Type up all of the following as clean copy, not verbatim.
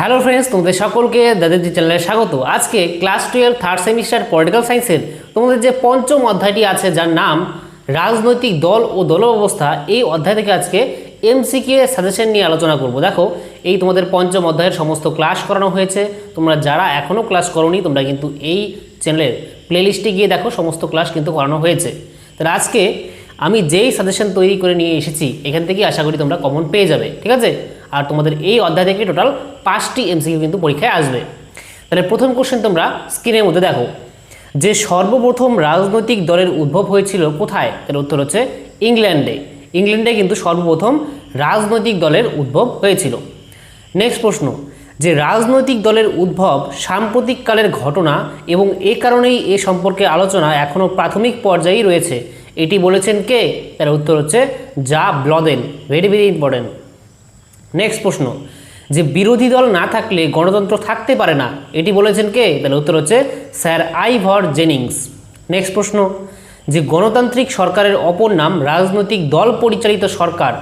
Hello friends, তোমাদের সকলকে দাদাজি চ্যানেলে স্বাগত। আজকে ক্লাস 12 থার্ড সেমিস্টার পলিটিক্যাল সায়েন্সের তোমাদের যে পঞ্চম অধ্যায়টি আছে, যার নাম রাজনৈতিক দল ও দলব্যবস্থা, এই অধ্যায় থেকে আজকে এমসিকিউ এর সাজেশন নিয়ে আলোচনা করব। দেখো, এই তোমাদের পঞ্চম অধ্যায়ের সমস্ত ক্লাস করানো হয়েছে। তোমরা যারা এখনও ক্লাস করোনি, তোমরা কিন্তু এই চ্যানেলের প্লেলিস্টে গিয়ে দেখো, সমস্ত ক্লাস কিন্তু করানো হয়েছে। তাহলে আজকে আমি যেই সাজেশন তৈরি করে নিয়ে এসেছি, এখান থেকে আশা করি তোমরা কমন পেয়ে যাবে, ঠিক আছে। আর তোমাদের এই অধ্যায় থেকে টোটাল 5টি এমসিকিউ কিন্তু পরীক্ষায় আসবে। তাহলে প্রথম কোশ্চেন তোমরা স্ক্রিনের মধ্যে দেখো, যে সর্বপ্রথম রাজনৈতিক দলের উদ্ভব হয়েছিল কোথায়? এর উত্তর হচ্ছে ইংল্যান্ডে। ইংল্যান্ডে কিন্তু সর্বপ্রথম রাজনৈতিক দলের উদ্ভব হয়েছিল। নেক্সট প্রশ্ন, যে রাজনৈতিক দলের উদ্ভব সাম্প্রতিককালের ঘটনা এবং এ কারণেই এ সম্পর্কে আলোচনা এখনও প্রাথমিক পর্যায়েই রয়েছে, এটি বলেছেন কে? এর উত্তর হচ্ছে জা ব্লদেন। Very very important. নেক্সট প্রশ্ন, যে বিরোধী দল না থাকলে গণতন্ত্র থাকতে পারে না, এটি বলেছেন কে? তাহলে উত্তর হচ্ছে স্যার আইভর জেনিংস। নেক্সট প্রশ্ন, যে গণতান্ত্রিক সরকারের অপর নাম রাজনৈতিক দল পরিচালিত সরকার।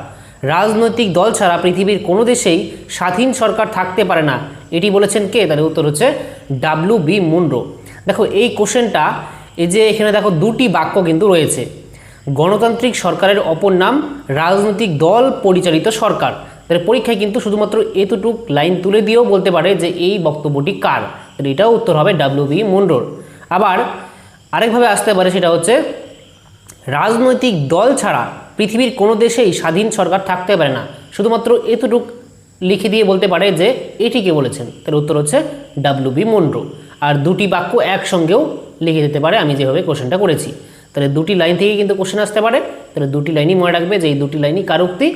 রাজনৈতিক দল ছাড়া পৃথিবীর কোনো দেশেই স্বাধীন সরকার থাকতে পারে না, এটি বলেছেন কে? তাহলে উত্তর হচ্ছে ডাব্লিউ.বি. মুনরো। দেখো, এই কোশ্চেনটা, এই যে এখানে দেখো দুটি বাক্য কিন্তু রয়েছে, গণতান্ত্রিক সরকারের অপর নাম রাজনৈতিক দল পরিচালিত সরকার। তাহলে পরীক্ষায় কিন্তু শুধুমাত্র এতটুক লাইন তুলে দিয়েও বলতে পারে যে এই বক্তব্যটি কার। তাহলে এটাও উত্তর হবে ডাব্লিউ.বি. মুনরোর। আবার আরেকভাবে আসতে পারে, সেটা হচ্ছে রাজনৈতিক দল ছাড়া পৃথিবীর কোনো দেশেই স্বাধীন সরকার থাকতে পারে না, শুধুমাত্র এতটুক লিখে দিয়ে বলতে পারে যে এটিকে বলেছেন। তাহলে উত্তর হচ্ছে ডাব্লিউ.বি. মুনরো। আর দুটি বাক্য একসঙ্গেও লিখে দিতে পারে, আমি যেভাবে কোশ্চেনটা করেছি। তাহলে দুটি লাইন থেকেই কিন্তু কোশ্চেন আসতে পারে। তাহলে দুটি লাইনই মনে রাখবে যে এই দুটি লাইনই কার উক্তি?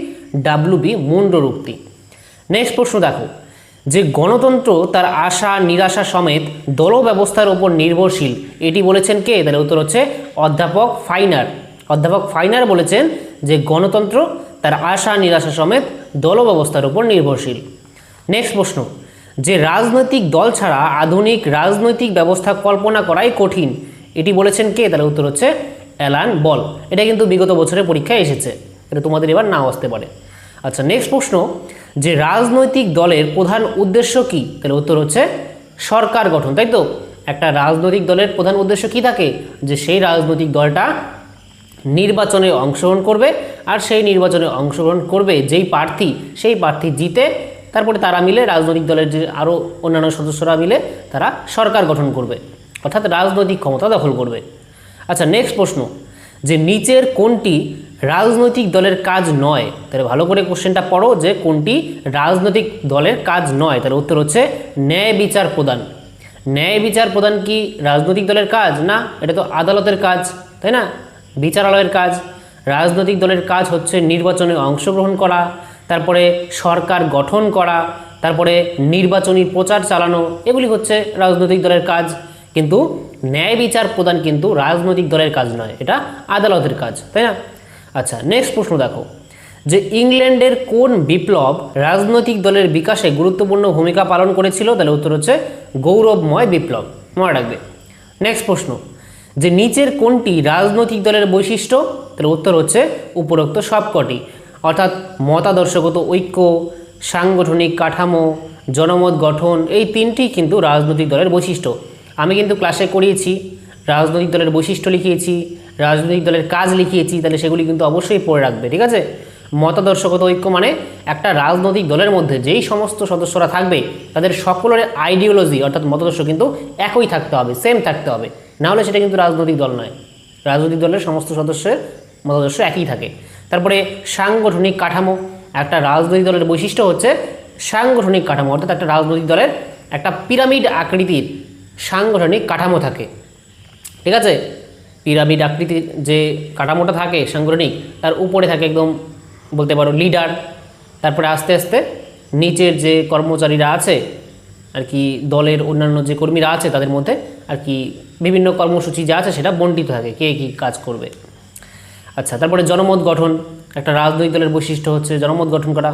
ডাব্লিউ.বি. মুনরোর উক্তি। নেক্সট প্রশ্ন দেখো, যে গণতন্ত্র তার আশা নিরাশা সমেত দল ব্যবস্থার উপর নির্ভরশীল, এটি বলেছেন কে? তাহলে উত্তর হচ্ছে অধ্যাপক ফাইনার। অধ্যাপক ফাইনার বলেছেন যে গণতন্ত্র তার আশা নিরাশা সমেত দল ব্যবস্থার উপর নির্ভরশীল। নেক্সট প্রশ্ন, যে রাজনৈতিক দল ছাড়া আধুনিক রাজনৈতিক ব্যবস্থা কল্পনা করাই কঠিন, এটি বলেছেন কে? তাহলে উত্তর হচ্ছে অ্যালান বল। এটা কিন্তু বিগত বছরের পরীক্ষায় এসেছে, এটা তোমাদের এবার নাও আসতে পারে। আচ্ছা, নেক্সট প্রশ্ন, যে রাজনৈতিক দলের প্রধান উদ্দেশ্য কি? তাহলে উত্তর হচ্ছে সরকার গঠন, তাই তো। একটা রাজনৈতিক দলের প্রধান উদ্দেশ্য কি থাকে? যে সেই রাজনৈতিক দলটা নির্বাচনে অংশগ্রহণ করবে, আর সেই নির্বাচনে অংশগ্রহণ করবে যেই প্রার্থী, সেই প্রার্থী জিতে তারপরে তারা মিলে, রাজনৈতিক দলের যে আরও অন্যান্য সদস্যরা মিলে তারা সরকার গঠন করবে, অর্থাৎ রাজনৈতিক ক্ষমতা দখল করবে। আচ্ছা, নেক্সট প্রশ্ন, যে নিচের কোনটি রাজনৈতিক দলের কাজ নয়? তাহলে ভালো করে কোশ্চেনটা পড়ো, যে কোনটি রাজনৈতিক দলের কাজ নয়। তাহলে উত্তর হচ্ছে ন্যায় বিচার প্রদান। ন্যায় বিচার প্রদান কি রাজনৈতিক দলের কাজ? না, এটা তো আদালতের কাজ, তাই না, বিচারালয়ের কাজ। রাজনৈতিক দলের কাজ হচ্ছে নির্বাচনে অংশগ্রহণ করা, তারপরে সরকার গঠন করা, তারপরে নির্বাচনী প্রচার চালানো, এগুলি হচ্ছে রাজনৈতিক দলের কাজ। কিন্তু ন্যায় বিচার প্রদান কিন্তু রাজনৈতিক দলের কাজ নয়, এটা আদালতের কাজ, তাই না। আচ্ছা, নেক্সট প্রশ্ন দেখো, যে ইংল্যান্ডের কোন বিপ্লব রাজনৈতিক দলের বিকাশে গুরুত্বপূর্ণ ভূমিকা পালন করেছিল? তাহলে উত্তর হচ্ছে গৌরবময় বিপ্লব, মনে রাখবে। নেক্সট প্রশ্ন, যে নিচের কোনটি রাজনৈতিক দলের বৈশিষ্ট্য? তাহলে উত্তর হচ্ছে উপরোক্ত সবকটি, অর্থাৎ মতাদর্শগত ঐক্য, সাংগঠনিক কাঠামো, জনমত গঠন, এই তিনটি কিন্তু রাজনৈতিক দলের বৈশিষ্ট্য। আমি কিন্তু ক্লাসে করিয়েছি, রাজনৈতিক দলের বৈশিষ্ট্য লিখিয়েছি, রাজনৈতিক দলের কাজ লিখিয়েছি, তাহলে সেগুলি কিন্তু অবশ্যই পড়ে রাখবে, ঠিক আছে। মতাদর্শগত ঐক্য মানে একটা রাজনৈতিক দলের মধ্যে যেই সমস্ত সদস্যরা থাকবে তাদের সকলের আইডিওলজি অর্থাৎ মতাদর্শ কিন্তু একই থাকতে হবে, সেম থাকতে হবে, নাহলে সেটা কিন্তু রাজনৈতিক দল নয়। রাজনৈতিক দলের সমস্ত সদস্যের মতাদর্শ একই থাকে। তারপরে সাংগঠনিক কাঠামো, একটা রাজনৈতিক দলের বৈশিষ্ট্য হচ্ছে সাংগঠনিক কাঠামো, অর্থাৎ একটা রাজনৈতিক দলের একটা পিরামিড আকৃতির সাংগঠনিক কাঠামো থাকে, ঠিক আছে। পিরামিড আকৃতির যে কাঠামোটা থাকে সাংগঠনিক, তার উপরে থাকে একদম বলতে পারো লিডার, তারপরে আস্তে আস্তে নিচের যে কর্মচারীরা আছে আর কি, দলের অন্যান্য যে কর্মীরা আছে তাদের মধ্যে আর কি বিভিন্ন কর্মসূচি যা আছে সেটা বণ্টিত থাকে, কে কী কাজ করবে। আচ্ছা, তারপরে জনমত গঠন, একটা রাজনৈতিক দলের বৈশিষ্ট্য হচ্ছে জনমত গঠন করা।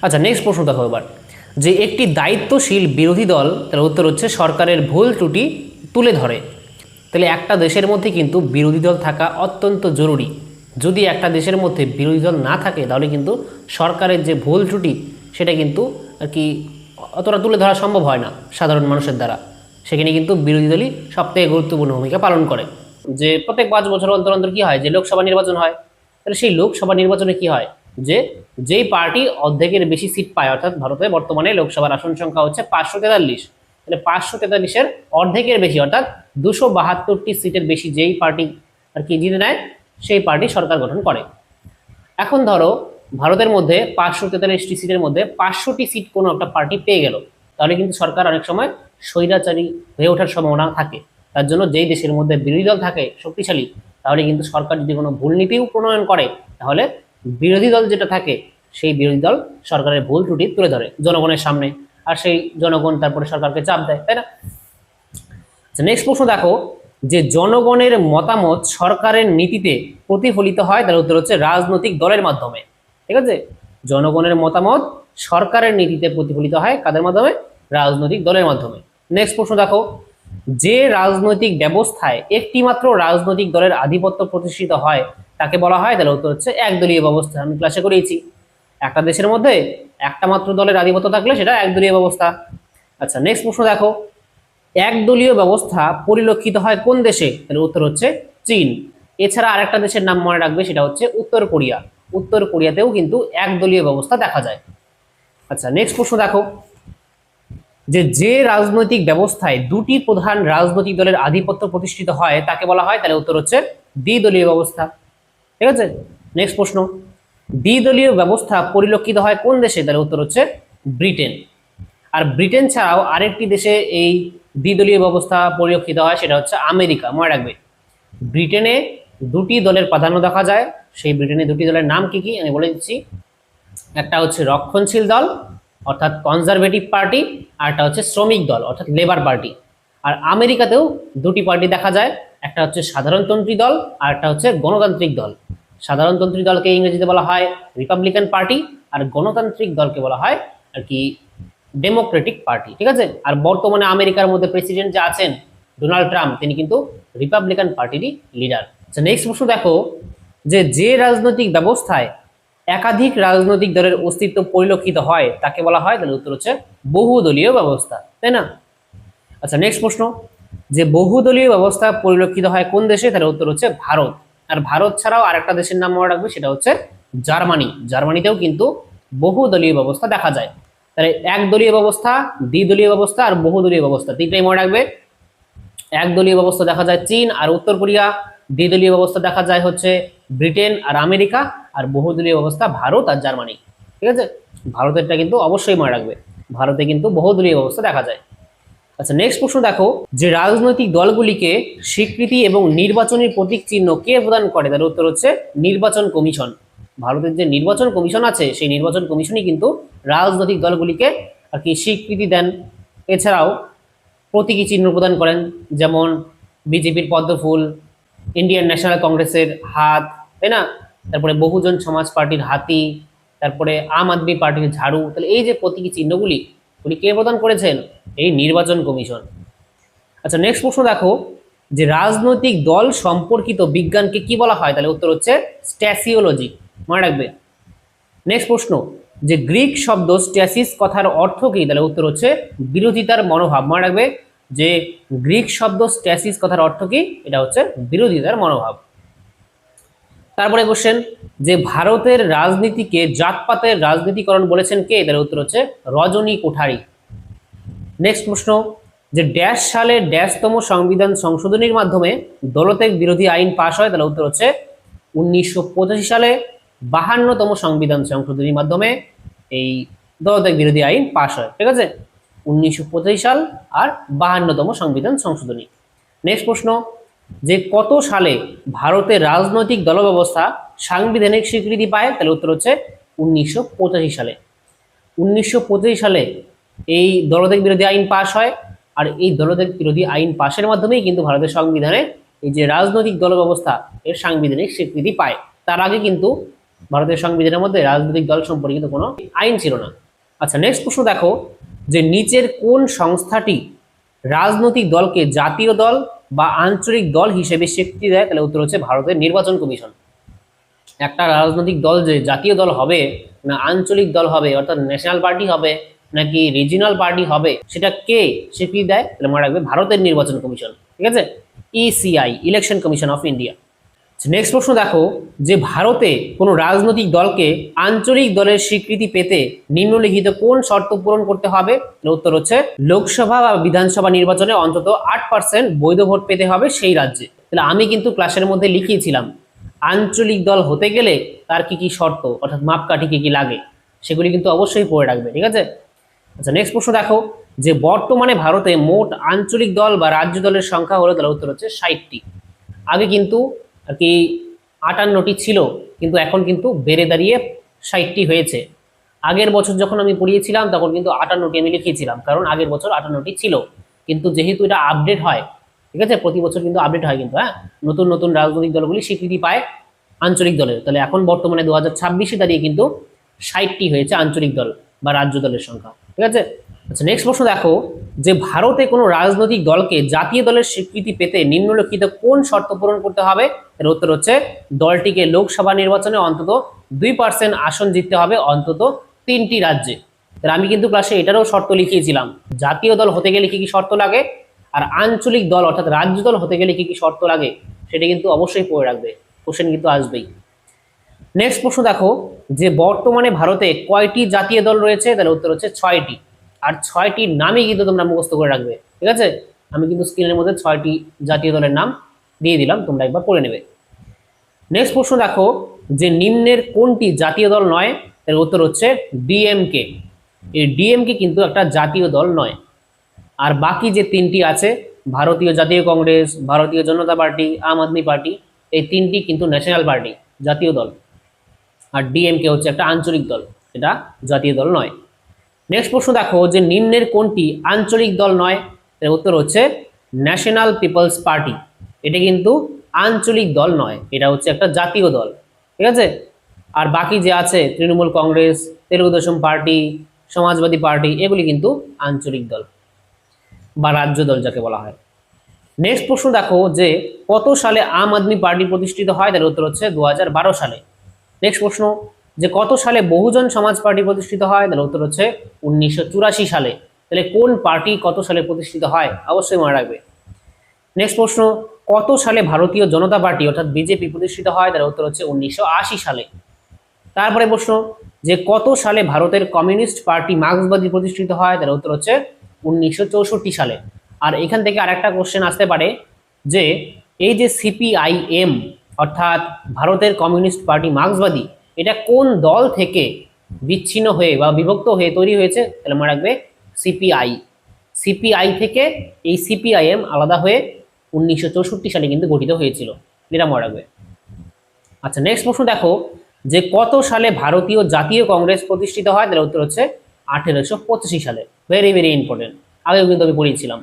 আচ্ছা, নেক্সট প্রশ্ন দেখো এবার, যে একটি দায়িত্বশীল বিরোধী দল, তার উত্তর হচ্ছে সরকারের ভুল ত্রুটি তুলে ধরে। তাহলে একটা দেশের মধ্যে কিন্তু বিরোধী দল থাকা অত্যন্ত জরুরি। যদি একটা দেশের মধ্যে বিরোধী দল না থাকে তাহলে কিন্তু সরকারের যে ভুল ত্রুটি সেটা কিন্তু আর কি অতটা তুলে ধরা সম্ভব হয় না সাধারণ মানুষের দ্বারা। সেখানে কিন্তু বিরোধী দলই সবথেকে গুরুত্বপূর্ণ ভূমিকা পালন করে। যে প্রত্যেক 5 বছর অন্তর অন্তর কি হয়, যে লোকসভা নির্বাচন হয়, তাহলে সেই লোকসভা নির্বাচনে কি হয়, যে যেই পার্টি অর্ধেকের বেশি সিট পায়, অর্থাৎ ভারতে বর্তমানে লোকসভার আসন সংখ্যা হচ্ছে 543, তাহলে 543-এর অর্ধেকের বেশি অর্থাৎ 272টি সিটের বেশি যেই পার্টি আর কি জিতে নেয়, সেই পার্টি সরকার গঠন করে। এখন ধরো ভারতের মধ্যে 543টি সিটের মধ্যে 500টি সিট কোনো একটা পার্টি পেয়ে গেল, তাহলে কিন্তু সরকার অনেক সময় স্বৈরাচারী হয়ে ওঠার সম্ভাবনা থাকে। তার জন্য যেই দেশের মধ্যে বিরোধী দল থাকে শক্তিশালী, তাহলে কিন্তু সরকার যদি কোনো ভুল নীতিও প্রণয়ন করে, তাহলে বিরোধী দল যেটা থাকে সেই বিরোধী দল সরকারের ভুল ত্রুটি তুলে ধরে জনগণের সামনে, আর সেই জনগণ তারপরে সরকারকে চাপ দেয়, তাই না? নেক্সট প্রশ্ন দেখো, যে জনগণের মতামত সরকারের নীতিতে প্রতিফলিত হয়, তার উত্তর হচ্ছে রাজনৈতিক দলের মাধ্যমে। ঠিক আছে, জনগণের মতামত সরকারের নীতিতে প্রতিফলিত হয় কাদের মাধ্যমে? রাজনৈতিক দলের মাধ্যমে। নেক্সট প্রশ্ন দেখো, যে রাজনৈতিক ব্যবস্থায় একটি মাত্র রাজনৈতিক দলের আধিপত্য প্রতিষ্ঠিত হয় তাকে বলা হয়, তাহলে উত্তর হচ্ছে একদলীয় ব্যবস্থা। আমি ক্লাসে করিয়েছি, একটা দেশের মধ্যে একটা মাত্র দলের আধিপত্য থাকলে সেটা একদলীয় ব্যবস্থা। আচ্ছা, নেক্সট প্রশ্ন দেখো, একদলীয় ব্যবস্থা পরিলক্ষিত হয় কোন দেশে? তাহলে উত্তর হচ্ছে চীন। এছাড়া আরেকটা দেশের নাম মনে রাখবে, সেটা হচ্ছে উত্তর কোরিয়া। উত্তর কোরিয়াতেও কিন্তু একদলীয় ব্যবস্থা দেখা যায়। আচ্ছা, নেক্সট প্রশ্ন দেখো, যে রাজনৈতিক ব্যবস্থায় দুটি প্রধান রাজনৈতিক দলের আধিপত্য প্রতিষ্ঠিত হয় তাকে বলা হয়, তাহলে উত্তর হচ্ছে দ্বিদলীয় ব্যবস্থা। ঠিক আছে, নেক্সট প্রশ্ন, দ্বিদলীয় ব্যবস্থা পরিলক্ষিত হয় কোন দেশে? তাহলে উত্তর হচ্ছে ব্রিটেন। আর ব্রিটেন ছাড়াও আরেকটি দেশে এই দ্বিদলীয় ব্যবস্থা পরিলক্ষিত হয়, সেটা হচ্ছে আমেরিকা। মনে রাখবে, ব্রিটেনে দুটি দলের প্রাধান্য দেখা যায়। সেই ব্রিটেনে দুটি দলের নাম কি কি আমি বলে দিচ্ছি। একটা হচ্ছে রক্ষণশীল দল অর্থাৎ কনজারভেটিভ পার্টি, আর একটা হচ্ছে শ্রমিক দল অর্থাৎ লেবার পার্টি। আর আমেরিকাতেও দুটি পার্টি দেখা যায়, একটা হচ্ছে সাধারণতন্ত্রী দল আর একটা হচ্ছে গণতান্ত্রিক দল। সাধারণতন্ত্রী দলকে ইংরেজিতে বলা হয় রিপাবলিকান পার্টি, আর গণতান্ত্রিক দলকে বলা হয় আর কি ডেমোক্রেটিক পার্টি। ঠিক আছে, আর বর্তমানে আমেরিকার মধ্যে প্রেসিডেন্ট যে আছেন ডোনাল্ড ট্রাম্প, তিনি কিন্তু রিপাবলিকান পার্টিরই লিডার। আচ্ছা, নেক্সট প্রশ্ন দেখো, যে রাজনৈতিক ব্যবস্থায় একাধিক রাজনৈতিক দলের অস্তিত্ব পরিলক্ষিত হয় তাকে বলা হয়, তাহলে উত্তর হচ্ছে বহুদলীয় ব্যবস্থা, তাই না? আচ্ছা, নেক্সট প্রশ্ন, যে বহুদলীয় ব্যবস্থা পরিলক্ষিত হয় কোন দেশে? তাহলে উত্তর হচ্ছে ভারত। আর ভারত ছাড়াও আরেকটা দেশের নাম মনে রাখবে, সেটা হচ্ছে জার্মানি। জার্মানিতেও কিন্তু বহুদলীয় ব্যবস্থা দেখা যায়। তাহলে একদলীয় ব্যবস্থা, দ্বিদলীয় ব্যবস্থা আর বহুদলীয় ব্যবস্থা তিনটাই মনে রাখবে। একদলীয় ব্যবস্থা দেখা যায় চীন আর উত্তর কোরিয়া, দ্বিদলীয় ব্যবস্থা দেখা যায় হচ্ছে ব্রিটেন আর আমেরিকা, আর বহুদলীয় ব্যবস্থা ভারত আর জার্মানি। ঠিক আছে, ভারতেরটা কিন্তু অবশ্যই মনে রাখবে, ভারতে কিন্তু বহুদলীয় ব্যবস্থা দেখা যায়। আচ্ছা, নেক্সট প্রশ্ন দেখো, যে রাজনৈতিক দলগুলিকে স্বীকৃতি এবং নির্বাচনী প্রতীক চিহ্ন কে প্রদান করে? তার উত্তর হচ্ছে নির্বাচন কমিশন। ভারতের যে নির্বাচন কমিশন আছে, সেই নির্বাচন কমিশনই কিন্তু রাজনৈতিক দলগুলিকে আর কি স্বীকৃতি দেন। এছাড়াও প্রতীকী চিহ্ন প্রদান করেন, যেমন বিজেপির পদ্মফুল, ইন্ডিয়ান ন্যাশনাল কংগ্রেসের হাত, তাই না? তারপরে বহুজন সমাজ পার্টির হাতি, তারপরে আম আদমি পার্টির ঝাড়ু। তাহলে এই যে প্রতীকী চিহ্নগুলি, উনি কে প্রদান করেছেন? এই নির্বাচন কমিশন। আচ্ছা, নেক্সট প্রশ্ন দেখো, যে রাজনৈতিক দল সম্পর্কিত বিজ্ঞানকে কি বলা হয়? তাহলে উত্তর হচ্ছে স্ট্যাসিওলজি। মনে রাখবে। নেক্সট প্রশ্ন, যে গ্রিক শব্দ স্ট্যাসিস কথার অর্থ কি? তাহলে উত্তর হচ্ছে বিরোধিতার মনোভাব। মনে রাখবে যে গ্রিক শব্দ স্ট্যাসিস কথার অর্থ কি? এটা হচ্ছে বিরোধিতার মনোভাব। তারপরে কোশ্চেন, যে ভারতের রাজনীতিকে জাতপাতের রাজনীতিকরণ বলেছেন কে? তাহলে উত্তর হচ্ছে রজনী কোঠারি। নেক্সট প্রশ্ন, যে ড্যাশ সালে ড্যাশতম সংবিধান সংশোধনীর মাধ্যমে দলত্যাগ বিরোধী আইন পাশ হয়? তাহলে উত্তর হচ্ছে 1985 সালে 52তম সংবিধান সংশোধনীর মাধ্যমে এই দলত্যাগ বিরোধী আইন পাশ হয়। ঠিক আছে, 1985 সাল আর 52তম সংবিধান সংশোধনী। নেক্সট প্রশ্ন, যে কত সালে ভারতের রাজনৈতিক দল ব্যবস্থা সাংবিধানিক স্বীকৃতি পায়? তাহলে উত্তর হচ্ছে 1985 সালে। 1985 সালে এই দলত্যাগ বিরোধী আইন পাশ হয়, আর এই দলত্যাগ বিরোধী আইন পাশের মাধ্যমেই কিন্তু ভারতের সংবিধানে এই যে রাজনৈতিক দল ব্যবস্থা এর সাংবিধানিক স্বীকৃতি পায়। তার আগে কিন্তু ভারতের সংবিধানের মধ্যে রাজনৈতিক দল সম্পর্কিত কোনো আইন ছিল না। আচ্ছা, নেক্সট প্রশ্ন দেখো, যে নিচের কোন সংস্থাটি রাজনৈতিক দলকে জাতীয় দল বা আঞ্চলিক দল হিসেবে স্বীকৃতি দেয়? তাহলে উত্তর হচ্ছে ভারতের নির্বাচন কমিশন। একটা রাজনৈতিক দল যে জাতীয় দল হবে না আঞ্চলিক দল হবে, অর্থাৎ ন্যাশনাল পার্টি হবে নাকি রিজিনাল পার্টি হবে সেটা কে স্বীকৃতি দেয়? তাহলে মনে রাখবে ভারতের নির্বাচন কমিশন, ঠিক আছে, ECI, election commission of India. Next প্রশ্ন দেখো যে ভারতে কোনো রাজনৈতিক দলকে আঞ্চলিক দলের স্বীকৃতি পেতে নিম্নলিখিত কোন শর্ত পূরণ করতে হবে? উত্তর হচ্ছে লোকসভা বা বিধানসভা নির্বাচনে অন্তত 8% বৈধ ভোট পেতে হবে সেই রাজ্যে। তাহলে আমি কিন্তু ক্লাসের মধ্যে লিখিয়েছিলাম আঞ্চলিক দল হতে গেলে তার কি কি শর্ত অর্থাৎ মাপকাঠি কি কি লাগে, সেগুলি কিন্তু অবশ্যই পড়ে রাখবে, ঠিক আছে। আচ্ছা নেক্সট প্রশ্ন দেখো যে বর্তমানে ভারতে মোট আঞ্চলিক দল বা রাজ্য দলের সংখ্যা হলো, তাহলে উত্তর হচ্ছে 60টি। আগে কিন্তু আর কি 58টি ছিল, কিন্তু এখন কিন্তু বেড়ে দাঁড়িয়ে 60টি হয়েছে। আগের বছর যখন আমি পড়িয়েছিলাম তখন কিন্তু 58টি আমি লিখিয়েছিলাম, কারণ আগের বছর 58টি ছিল, কিন্তু যেহেতু এটা আপডেট হয়, ঠিক আছে, প্রতি বছর কিন্তু আপডেট হয় কিন্তু, হ্যাঁ, নতুন নতুন রাজনৈতিক দলগুলি স্বীকৃতি পায় আঞ্চলিক দলের, তাহলে এখন বর্তমানে 2026-এ দাঁড়িয়ে কিন্তু 60টি হয়েছে আঞ্চলিক দল বা রাজ্য দলের সংখ্যা, ঠিক আছে। আচ্ছা নেক্সট প্রশ্ন দেখো যে ভারতে কোনো রাজনৈতিক দলকে জাতীয় দলের স্বীকৃতি পেতে নিম্নলিখিত কোন শর্ত পূরণ করতে হবে? এর উত্তর হচ্ছে দলটিকে লোকসভা নির্বাচনে অন্তত 2% আসন জিততে হবে অন্তত 3টি রাজ্যে। তাহলে আমি কিন্তু ক্লাসে এটারও শর্ত লিখিয়েছিলাম, জাতীয় দল হতে গেলে কি কি শর্ত লাগে আর আঞ্চলিক দল অর্থাৎ রাজ্য দল হতে গেলে কি কি শর্ত লাগে, সেটা কিন্তু অবশ্যই পড়ে রাখবে, কোশ্চেন কিন্তু আসবেই। নেক্সট প্রশ্ন দেখো যে বর্তমানে ভারতে কয়টি জাতীয় দল রয়েছে? তাহলে উত্তর হচ্ছে 6টি, আর 6টির নামই কিন্তু তোমরা মুখস্থ করে রাখবে, ঠিক আছে। আমি কিন্তু স্ক্রিনের মধ্যে 6টি জাতীয় দলের নাম দিয়ে দিলাম, তোমরা একবার পড়ে নেবে। নেক্সট প্রশ্ন দেখো যে নিম্নের কোনটি জাতীয় দল নয়? এর উত্তর হচ্ছে ডিএমকে। এই ডিএমকে কিন্তু একটা জাতীয় দল নয়, আর বাকি যে 3টি আছে ভারতীয় জাতীয় কংগ্রেস, ভারতীয় জনতা পার্টি, আম আদমি পার্টি, এই 3টি কিন্তু ন্যাশনাল পার্টি, জাতীয় দল, আর ডিএমকে হচ্ছে একটা আঞ্চলিক দল, এটা জাতীয় দল নয়। নেক্সট প্রশ্ন দেখো যে নিম্নের কোনটি আঞ্চলিক দল নয়? এর উত্তর হচ্ছে ন্যাশনাল পিপলস পার্টি, এটা কিন্তু আঞ্চলিক দল নয়, এটা হচ্ছে একটা জাতীয় দল, ঠিক আছে। আর বাকি যে আছে তৃণমূল কংগ্রেস, তেলুগুদেশম পার্টি, সমাজবাদী পার্টি, এগুলি কিন্তু আঞ্চলিক দল বা রাজ্য দল যাকে বলা হয়। নেক্সট প্রশ্ন দেখো যে কত সালে আম আদমি পার্টি প্রতিষ্ঠিত হয়? তার উত্তর হচ্ছে 2012 সালে। নেক্সট প্রশ্ন যে কত সালে বহুজন সমাজ পার্টি প্রতিষ্ঠিত হয়? তাহলে উত্তর হচ্ছে 1984 সালে। তাহলে কোন পার্টি কত সালে প্রতিষ্ঠিত হয় অবশ্যই মনে রাখবে। নেক্সট প্রশ্ন কত সালে ভারতীয় জনতা পার্টি অর্থাৎ বিজেপি প্রতিষ্ঠিত হয়? তার উত্তর হচ্ছে 1980 সালে। তারপরে প্রশ্ন যে কত সালে ভারতের কমিউনিস্ট পার্টি মার্ক্সবাদী প্রতিষ্ঠিত হয়? তার উত্তর হচ্ছে 1964 সালে। আর এখান থেকে আরেকটা কোশ্চেন আসতে পারে যে এই যে সিপিআইএম অর্থাৎ ভারতের কমিউনিস্ট পার্টি মার্ক্সবাদী, এটা কোন দল থেকে বিচ্ছিন্ন হয়ে বা বিভক্ত হয়ে তৈরি হয়েছে? তাহলে মনে রাখবে সিপিআই। সিপিআই থেকে এই সিপিআইএম আলাদা হয়ে 1964 সালে কিন্তু গঠিত হয়েছিল, এটা মনে রাখবে। আচ্ছা নেক্সট প্রশ্ন দেখো যে কত সালে ভারতীয় জাতীয় কংগ্রেস প্রতিষ্ঠিত হয়? তাহলে উত্তর হচ্ছে 1885 সালে। ভেরি ভেরি ইম্পর্টেন্ট, আগেও কিন্তু আমি পড়িয়েছিলাম।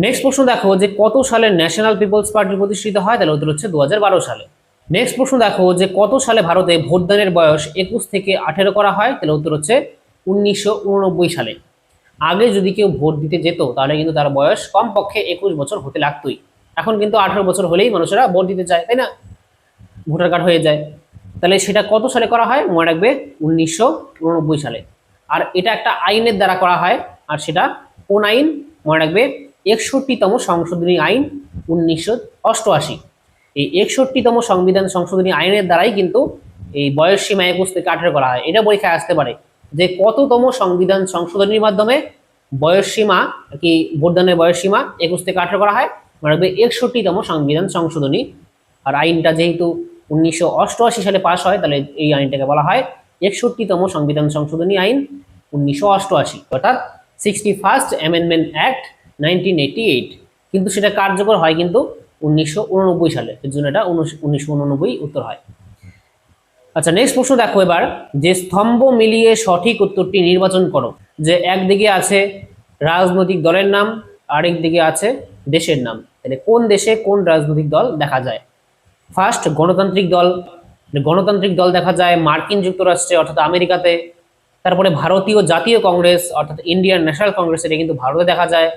নেক্সট প্রশ্ন দেখো যে কত সালে ন্যাশনাল পিপলস পার্টি প্রতিষ্ঠিত হয়? তাহলে উত্তর হচ্ছে 2012 সালে। নেক্সট প্রশ্ন দেখো যে কত সালে ভারতে ভোটদানের বয়স 21 থেকে 18 করা হয়? তাহলে উত্তর হচ্ছে 1989 সালে। আগে যদি কেউ ভোট দিতে যেত তাহলে কিন্তু তার বয়স কমপক্ষে 21 বছর হতে লাগতোই, এখন কিন্তু 18 বছর হলেই মানুষেরা ভোট দিতে চায়, তাই না, ভোটার কার্ড হয়ে যায়। তাহলে সেটা কত সালে করা হয়? মনে রাখবে 1989 সালে। আর এটা একটা আইনের দ্বারা করা হয়, আর সেটা কোন আইন? মনে রাখবে 61তম সংশোধনী আইন 1988। এই 61তম সংবিধান সংশোধনী আইনের দ্বারাই কিন্তু এই বয়স সীমা 21 থেকে 18 করা হয়। এটা পরীক্ষায় আসতে পারে যে কততম সংবিধান সংশোধনীর মাধ্যমে বয়স সীমা কি ভোটদানের বয়স সীমা 21 থেকে 18 করা হয়? মনে রাখবে 61তম সংবিধান সংশোধনী। আর আইনটা যেহেতু 1988 সালে পাস হয়, তাহলে এই আইনটাকে বলা হয় 61তম সংবিধান সংশোধনী আইন 1988, অর্থাৎ 61st অ্যামেন্ডমেন্ট অ্যাক্ট 1988। কিন্তু সেটা কার্যকর হয় কিন্তু 1989 সালে, এর জন্য এটা 1989 উত্তর হয়। আচ্ছা নেক্সট প্রশ্ন দেখো এবার যে স্তম্ভ মিলিয়ে সঠিক উত্তরটি নির্বাচন করো। যে একদিকে আছে রাজনৈতিক দলের নাম, আরেক দিকে আছে দেশের নাম, তাহলে কোন দেশে কোন রাজনৈতিক দল দেখা যায়? ফার্স্ট গণতান্ত্রিক দল, গণতান্ত্রিক দল দেখা যায় মার্কিন যুক্তরাষ্ট্রে অর্থাৎ আমেরিকাতে। তারপরে ভারতীয় জাতীয় কংগ্রেস অর্থাৎ ইন্ডিয়ান ন্যাশনাল কংগ্রেস, এটা কিন্তু ভারতে দেখা যায়।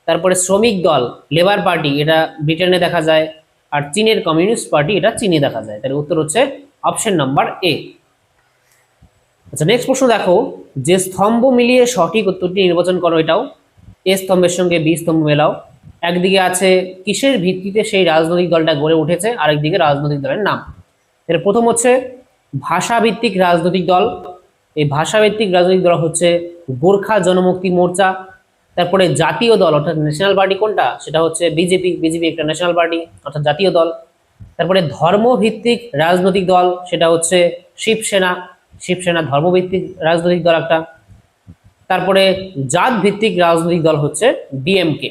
তারপরে শ্রমিক দল লেবার পার্টি, এটা ব্রিটেনে দেখা যায়। আর চীনের কমিউনিস্ট পার্টি, এটা চীনে দেখা যায়। তাহলে উত্তর হচ্ছে অপশন নাম্বার এ। আচ্ছা, নেক্সট প্রশ্ন দেখো, যে স্তম্ভ মিলিয়ে সঠিক উত্তরটি নির্বাচন করো। এটাও এ স্তম্ভের সঙ্গে বি স্তম্ভ মেলাও। একদিকে আছে কিসের ভিত্তিতে সেই রাজনৈতিক দলটা গড়ে উঠেছে, আরেকদিকে রাজনৈতিক দলের নাম। এর প্রথম হচ্ছে ভাষাভিত্তিক রাজনৈতিক দল। এই ভাষাভিত্তিক রাজনৈতিক দল হচ্ছে গোর্খা জনমুক্তি মোর্চা। তারপরে জাতীয় দল অর্থাৎ ন্যাশনাল পার্টি কোনটা, সেটা হচ্ছে বিজেপি। বিজেপি একটা ন্যাশনাল পার্টি অর্থাৎ জাতীয় দল। তারপরে ধর্মভিত্তিক রাজনৈতিক দল, সেটা হচ্ছে শিবসেনা। শিবসেনা ধর্মভিত্তিক রাজনৈতিক দল একটা। তারপরে জাত ভিত্তিক রাজনৈতিক দল হচ্ছে ডিএমকে।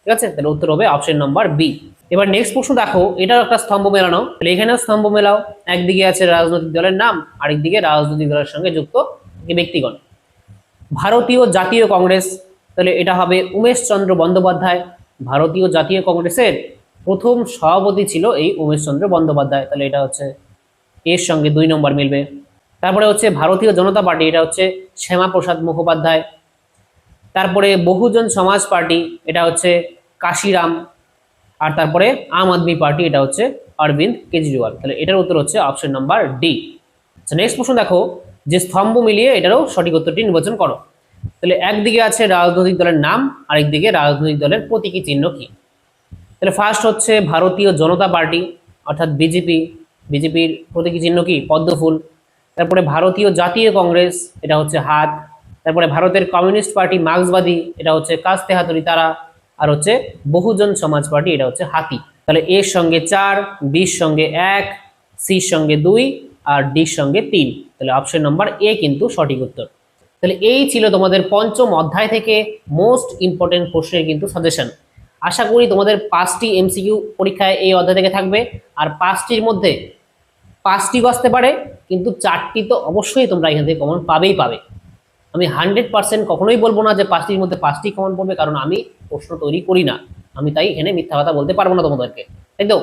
ঠিক আছে, তাহলে উত্তর হবে অপশন নম্বর বি। এবার নেক্সট প্রশ্ন দেখো, এটাও একটা স্তম্ভ মেলানো, তাহলে এখানেও স্তম্ভ মেলাও। একদিকে আছে রাজনৈতিক দলের নাম, আরেকদিকে রাজনৈতিক দলের সঙ্গে যুক্ত ব্যক্তিগণ। ভারতীয় জাতীয় কংগ্রেস, তাহলে এটা হবে উমেশ চন্দ্র বন্দ্যোপাধ্যায়। ভারতীয় জাতীয় কংগ্রেসের প্রথম সভাপতি ছিল এই উমেশ চন্দ্র বন্দ্যোপাধ্যায়, তাহলে এটা হচ্ছে এর সঙ্গে 2 নম্বর মিলবে। তারপরে হচ্ছে ভারতীয় জনতা পার্টি, এটা হচ্ছে শ্যামাপ্রসাদ মুখোপাধ্যায়। তারপরে বহুজন সমাজ পার্টি, এটা হচ্ছে কাশিরাম। আর তারপরে আম আদমি পার্টি, এটা হচ্ছে অরবিন্দ কেজরিওয়াল। তাহলে এটার উত্তর হচ্ছে অপশন নাম্বার ডি। আচ্ছা, নেক্সট প্রশ্ন দেখো, যে স্তম্ভ মিলিয়ে এটারও সঠিক উত্তরটি নির্বাচন করো। তাহলে একদিকে আছে রাজনৈতিক দলের নাম, আরেকদিকে রাজনৈতিক দলের প্রতীকী চিহ্ন কি। তাহলে ফার্স্ট হচ্ছে ভারতীয় জনতা পার্টি অর্থাৎ বিজেপি। বিজেপির প্রতীকী চিহ্ন কি, পদ্মফুল। তারপরে ভারতীয় জাতীয় কংগ্রেস, এটা হচ্ছে হাত। তারপরে ভারতের কমিউনিস্ট পার্টি মার্ক্সবাদী, এটা হচ্ছে কাস্তে হাতুড়ি তারা। আর হচ্ছে বহুজন সমাজ পার্টি, এটা হচ্ছে হাতি। তাহলে এর সঙ্গে 4, বির সঙ্গে 1, সির সঙ্গে 2 আর ডির সঙ্গে 3। তাহলে অপশন নম্বর এ কিন্তু সঠিক উত্তর। তাহলে এই ছিল তোমাদের পঞ্চম অধ্যায় থেকে মোস্ট ইম্পর্টেন্ট প্রশ্নের কিন্তু সাজেশন। আশা করি তোমাদের 5টি এমসিকিউ পরীক্ষায় এই অধ্যায় থেকে থাকবে। আর 5টির মধ্যে 5টি আসতে পারে, কিন্তু 4টি তো অবশ্যই তোমরা এখান থেকে কমন পাবেই পাবে। আমি 100% কখনোই বলবো না যে 5টির মধ্যে 5টি কমন পড়বে, কারণ আমি প্রশ্ন তৈরি করি না। আমি তাই এখানে মিথ্যা কথা বলতে পারবো না তোমাদেরকে, তাই তো?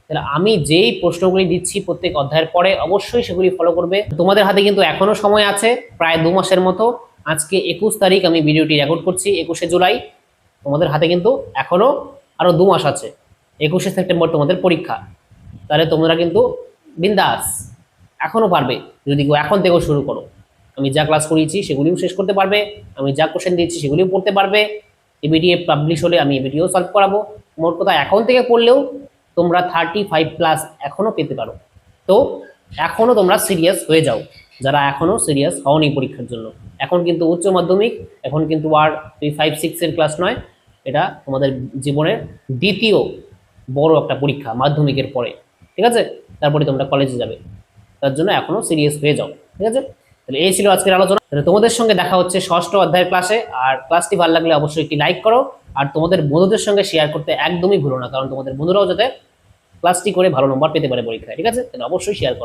তাহলে আমি যেই প্রশ্নগুলি দিচ্ছি প্রত্যেক অধ্যায়ের পরে অবশ্যই সেগুলি ফলো করবে। তোমাদের হাতে কিন্তু এখনো সময় আছে, প্রায় 2 মাসের মতো। আজকে 21 তারিখ আমি ভিডিওটি রেকর্ড করছি, 21শে জুলাই। তোমাদের হাতে কিন্তু এখনো আরো 2 মাস আছে। 21শে সেপ্টেম্বর তোমাদের পরীক্ষা। তাহলে তোমরা কিন্তু বিন্দাস এখনো পারবে যদি কেউ এখন থেকেও শুরু করো। আমি যা ক্লাস করিয়েছি সেগুলিও শেষ করতে পারবে, আমি যা কোশ্চেন দিয়েছি সেগুলিও পড়তে পারবে। এবিটিএ পাবলিশ হলে আমি এবিটিও সলভ করাবো। মোট কথা এখন থেকে পড়লেও তোমরা 35+ এখনো পেতে পারো। তো এখনো তোমরা সিরিয়াস হয়ে যাও, যারা এখনো সিরিয়াস হওনি পরীক্ষার জন্য। এখন কিন্তু উচ্চ মাধ্যমিক, এখন কিন্তু আর 5-6 এর ক্লাস নয়, এটা তোমাদের জীবনের দ্বিতীয় বড় একটা পরীক্ষা মাধ্যমিকের পরে। ঠিক আছে, তারপরে তোমরা কলেজে যাবে, তার জন্য এখনো সিরিয়াস হয়ে যাও। ঠিক আছে, তাহলে এই ছিল আজকের আলোচনা। তাহলে তোমাদের সঙ্গে দেখা হচ্ছে 6ষ্ঠ অধ্যায়ের ক্লাসে। আর ক্লাসটি ভালো লাগলে অবশ্যই একটি লাইক করো, আর তোমাদের বন্ধুদের সঙ্গে শেয়ার করতে একদমই ভুলো না, কারণ তোমাদের বন্ধুরাও যাতে ক্লাসটি করে ভালো নম্বর পেতে পারে পরীক্ষায়। ঠিক আছে, তাহলে অবশ্যই শেয়ার করো।